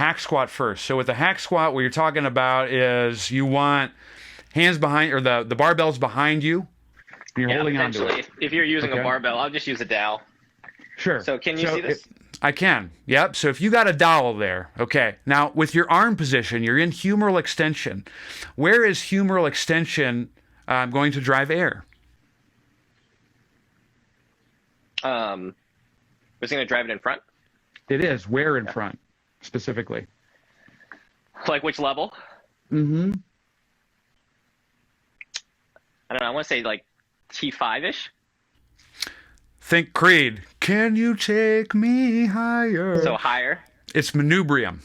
hack squat first. So with the hack squat, what you're talking about is you want hands behind, or the barbell's behind you. And you're holding onto it. If you're using a barbell, I'll just use a dowel. Sure. So can you see this? I can. Yep. So if you got a dowel there, okay. Now with your arm position, you're in humeral extension. Where is humeral extension going to drive air? Was he going to drive it in front? It is. Where in front, specifically? Like which level? Mm-hmm. I don't know. I want to say like T5-ish. Think Creed. Can you take me higher? So higher? It's manubrium.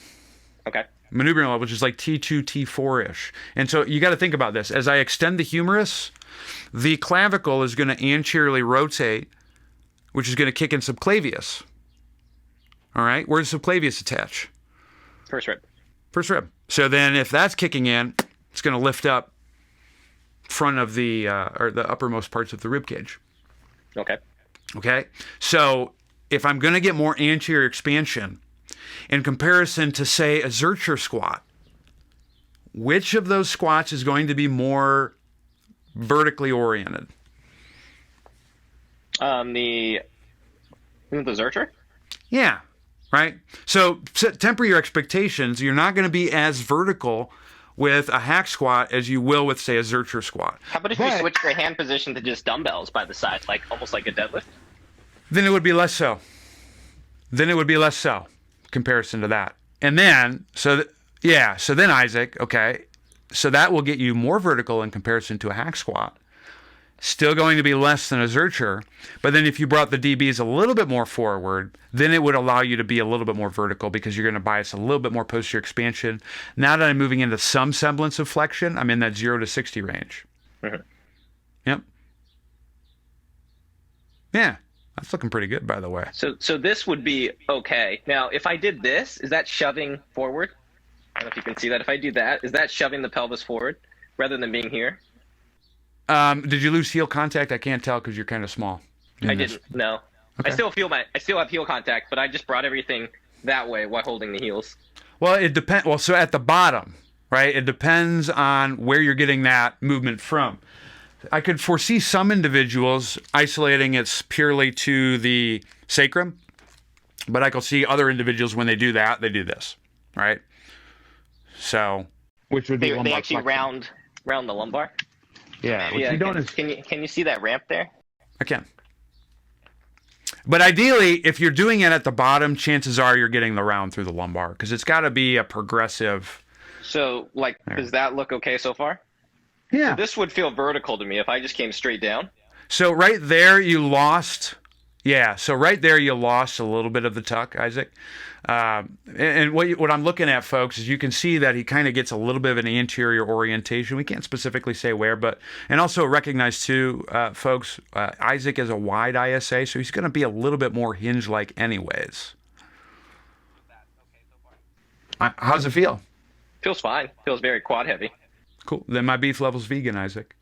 Okay. Manubrium level, which is like T2, T4-ish. And so you got to think about this. As I extend the humerus, the clavicle is going to anteriorly rotate, which is going to kick in subclavius. All right? Where does subclavius attach? First rib. First rib. So then if that's kicking in, it's going to lift up front of the, or the uppermost parts of the rib cage. Okay. Okay? So if I'm going to get more anterior expansion, in comparison to, say, a Zercher squat, which of those squats is going to be more vertically oriented? The Zercher? Yeah, right? So temper your expectations. You're not going to be as vertical with a hack squat as you will with, say, a Zercher squat. How about if you switch your hand position to just dumbbells by the side, like almost like a deadlift? Then it would be less so. Comparison to that. And then, so then Isaac, okay, so that will get you more vertical in comparison to a hack squat. Still going to be less than a Zercher, but then if you brought the DBs a little bit more forward, then it would allow you to be a little bit more vertical because you're going to bias a little bit more posterior expansion. Now that I'm moving into some semblance of flexion, I'm in that 0 to 60 range. Mm-hmm. Yep. Yeah. That's looking pretty good, by the way. So this would be okay. Now, if I did this, is that shoving forward? I don't know if you can see that. If I do that, is that shoving the pelvis forward rather than being here? Did you lose heel contact? I can't tell because you're kind of small. I didn't. No. Okay. I still have heel contact, but I just brought everything that way while holding the heels. Well, it depends. Well, so at the bottom, right? It depends on where you're getting that movement from. I could foresee some individuals isolating it purely to the sacrum, but I could see other individuals when they do that, they do this, right? So, which would be they actually round the lumbar. Yeah. Can you see that ramp there? I can. But ideally, if you're doing it at the bottom, chances are you're getting the round through the lumbar because it's got to be a progressive. So, does that look okay so far? Yeah. So this would feel vertical to me if I just came straight down. So right there you lost. Yeah. So right there you lost a little bit of the tuck, Isaac. And what I'm looking at, folks, is you can see that he kind of gets a little bit of an anterior orientation. We can't specifically say where, and also recognize too, folks, Isaac is a wide ISA, so he's going to be a little bit more hinge-like anyways. How's it feel? Feels fine. Feels very quad heavy. Cool. Then my beef level's vegan, Isaac.